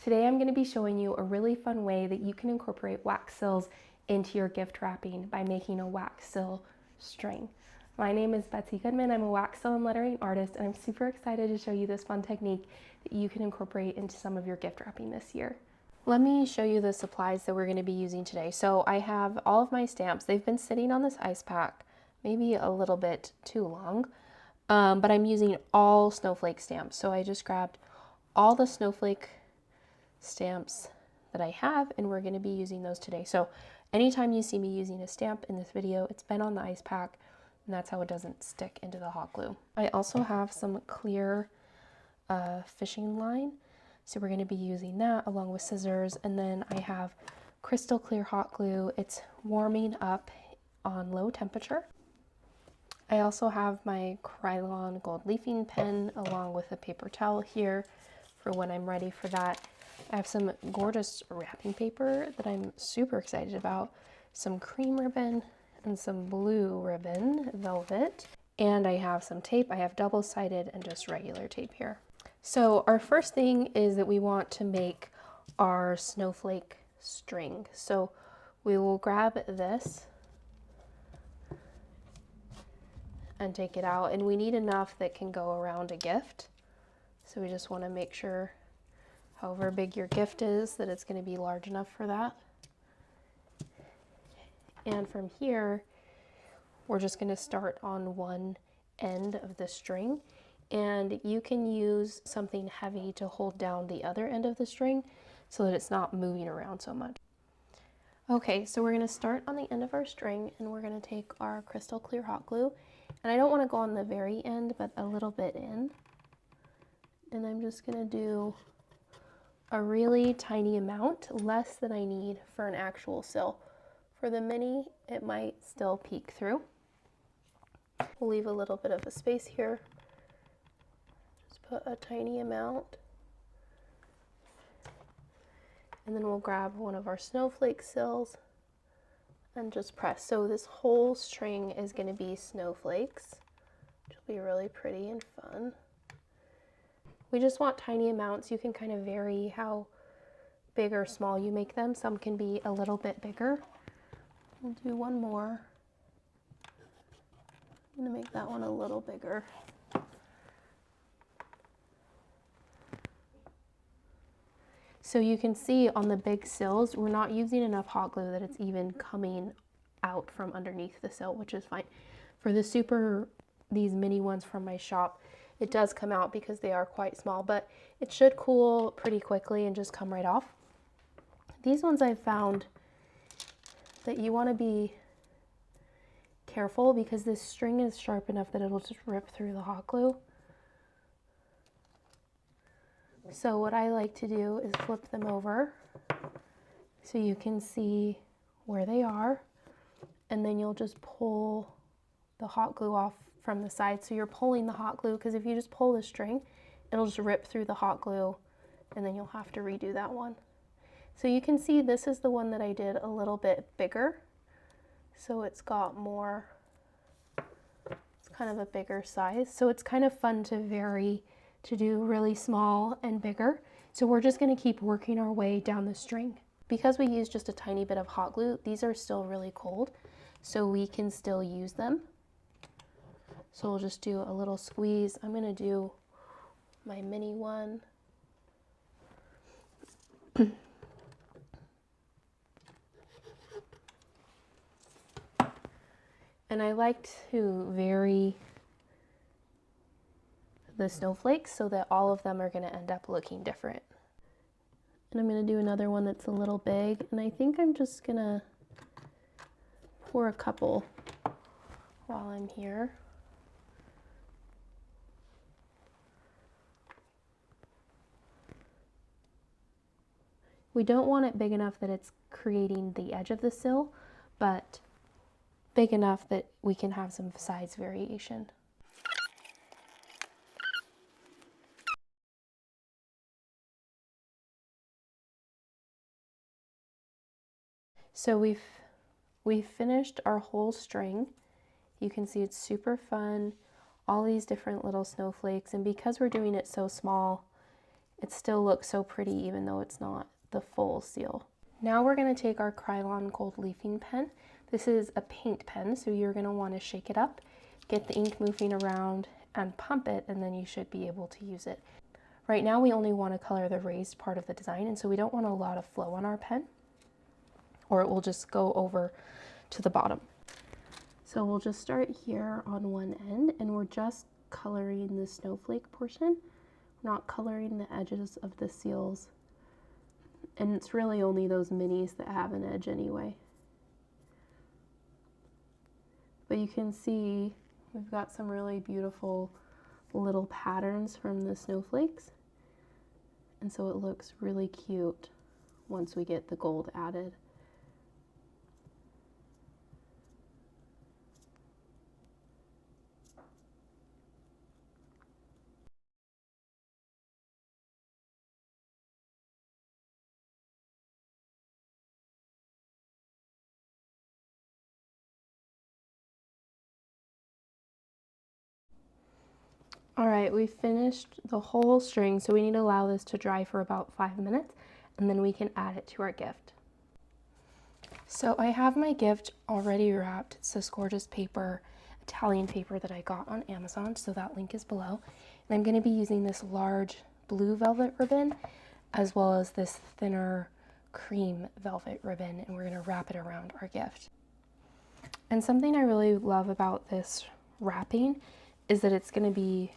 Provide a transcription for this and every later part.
Today I'm going to be showing you a really fun way that you can incorporate wax sills into your gift wrapping by making a wax sill string. My name is Betsy Goodman. I'm a wax sill and lettering artist, and I'm super excited to show you this fun technique that you can incorporate into some of your gift wrapping this year. Let me show you the supplies that we're going to be using today. So I have all of my stamps. They've been sitting on this ice pack maybe a little bit too long, but I'm using all snowflake stamps. So I just grabbed all the snowflake stamps that I have, and we're going to be using those today. So anytime you see me using a stamp in this video, it's been on the ice pack, and that's how it doesn't stick into the hot glue. I also have some clear fishing line, so we're going to be using that along with scissors, and then I have crystal clear hot glue. It's warming up on low temperature. I also have my Krylon gold leafing pen along with a paper towel here for when I'm ready for that. I have some gorgeous wrapping paper that I'm super excited about, some cream ribbon and some blue ribbon, velvet, and I have some tape. I have double-sided and just regular tape here. So our first thing is that we want to make our snowflake string. So we will grab this and take it out, and we need enough that can go around a gift. So we just want to make sure, however big your gift is, that it's going to be large enough for that. And from here, we're just going to start on one end of the string, and you can use something heavy to hold down the other end of the string so that it's not moving around so much. Okay, so we're going to start on the end of our string, and we're going to take our crystal clear hot glue, and I don't want to go on the very end, but a little bit in, and I'm just going to do a really tiny amount, less than I need for an actual sill. For the mini, it might still peek through. We'll leave a little bit of a space here. Just put a tiny amount. And then we'll grab one of our snowflake sills and just press. So this whole string is going to be snowflakes, which will be really pretty and fun. We just want tiny amounts. You can kind of vary how big or small you make them. Some can be a little bit bigger. We'll do one more. I'm going to make that one a little bigger. So you can see on the big sills, we're not using enough hot glue that it's even coming out from underneath the sill, which is fine. For these mini ones from my shop, it does come out because they are quite small, but it should cool pretty quickly and just come right off. These ones I've found that you want to be careful because this string is sharp enough that it'll just rip through the hot glue. So what I like to do is flip them over so you can see where they are, and then you'll just pull the hot glue off from the side. So you're pulling the hot glue, because if you just pull the string, it'll just rip through the hot glue, and then you'll have to redo that one. So you can see this is the one that I did a little bit bigger. So it's got more, it's kind of a bigger size. So it's kind of fun to vary, to do really small and bigger. So we're just going to keep working our way down the string. Because we use just a tiny bit of hot glue, these are still really cold, so we can still use them. So we'll just do a little squeeze. I'm going to do my mini one. And I like to vary the snowflakes so that all of them are going to end up looking different. And I'm going to do another one that's a little big, and I think I'm just going to pour a couple while I'm here. We don't want it big enough that it's creating the edge of the sill, but big enough that we can have some size variation. So we've finished our whole string. You can see it's super fun, all these different little snowflakes, and because we're doing it so small, it still looks so pretty even though it's not the full seal. Now we're going to take our Krylon gold leafing pen. This is a paint pen, so you're going to want to shake it up, get the ink moving around, and pump it, and then you should be able to use it. Right now we only want to color the raised part of the design, and so we don't want a lot of flow on our pen, or it will just go over to the bottom. So we'll just start here on one end, and we're just coloring the snowflake portion. We're not coloring the edges of the seals. And it's really only those minis that have an edge anyway. But you can see we've got some really beautiful little patterns from the snowflakes. And so it looks really cute once we get the gold added. All right, we finished the whole string, so we need to allow this to dry for about 5 minutes, and then we can add it to our gift. So I have my gift already wrapped. It's this gorgeous paper, Italian paper that I got on Amazon, so that link is below. And I'm going to be using this large blue velvet ribbon, as well as this thinner cream velvet ribbon, and we're going to wrap it around our gift. And something I really love about this wrapping is that it's going to be,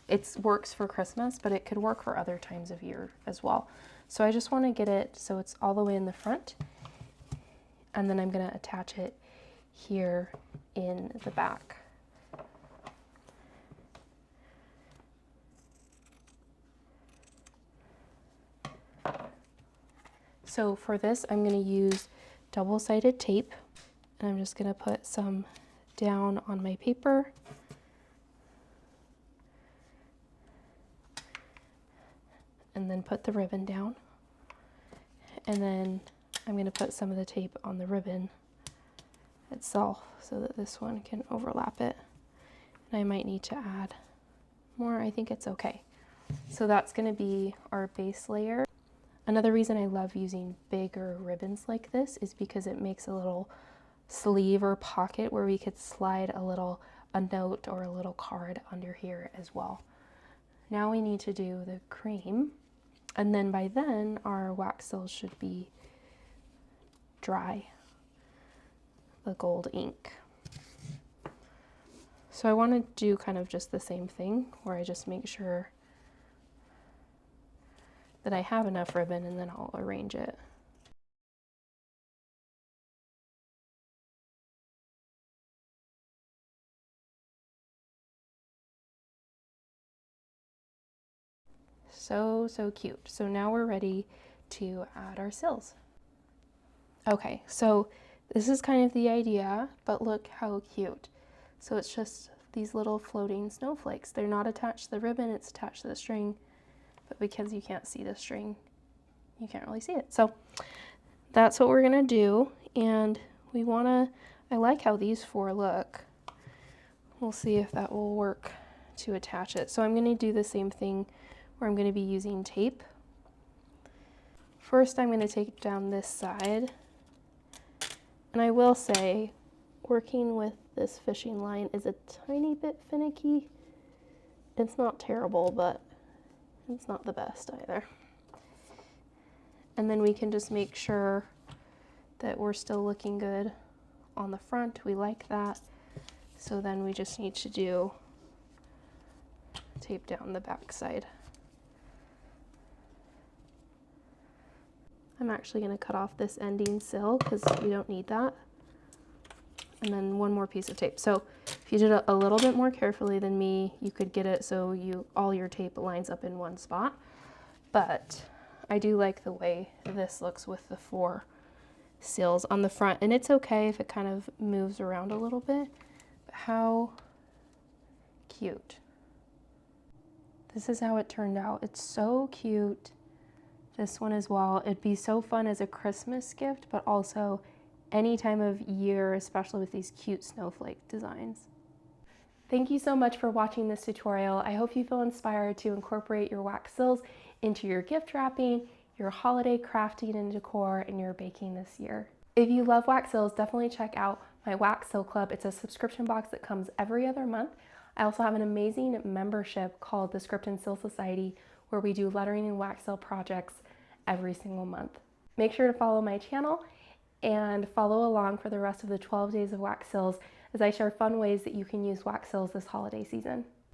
it works for Christmas, but it could work for other times of year as well. So I just want to get it so it's all the way in the front, and then I'm going to attach it here in the back. So for this, I'm going to use double-sided tape, and I'm just going to put some down on my paper. And then put the ribbon down. And then I'm going to put some of the tape on the ribbon itself so that this one can overlap it. And I might need to add more. I think it's okay. So that's going to be our base layer. Another reason I love using bigger ribbons like this is because it makes a little sleeve or pocket where we could slide a note or a little card under here as well. Now we need to do the cream. And then by then, our wax seal should be dry, the gold ink. So I want to do kind of just the same thing, where I just make sure that I have enough ribbon, and then I'll arrange it. So cute. So now we're ready to add our seals. Okay, so this is kind of the idea, but look how cute. So it's just these little floating snowflakes. They're not attached to the ribbon, it's attached to the string, but because you can't see the string, you can't really see it. So that's what we're gonna do, and I like how these 4 look. We'll see if that will work to attach it. So I'm gonna do the same thing where I'm going to be using tape. First, I'm going to take down this side. And I will say, working with this fishing line is a tiny bit finicky. It's not terrible, but it's not the best either. And then we can just make sure that we're still looking good on the front. We like that. So then we just need to tape down the back side. I'm actually going to cut off this ending sill because we don't need that. And then one more piece of tape. So if you did it a little bit more carefully than me, you could get it so all your tape lines up in one spot. But I do like the way this looks with the 4 seals on the front. And it's okay if it kind of moves around a little bit. But how cute. This is how it turned out. It's so cute. This one as well. It'd be so fun as a Christmas gift, but also any time of year, especially with these cute snowflake designs. Thank you so much for watching this tutorial. I hope you feel inspired to incorporate your wax sills into your gift wrapping, your holiday crafting and decor, and your baking this year. If you love wax sills, definitely check out my Wax Sill Club. It's a subscription box that comes every other month. I also have an amazing membership called the Script and Sill Society, where we do lettering and wax sill projects every single month. Make sure to follow my channel and follow along for the rest of the 12 days of wax sills as I share fun ways that you can use wax sills this holiday season.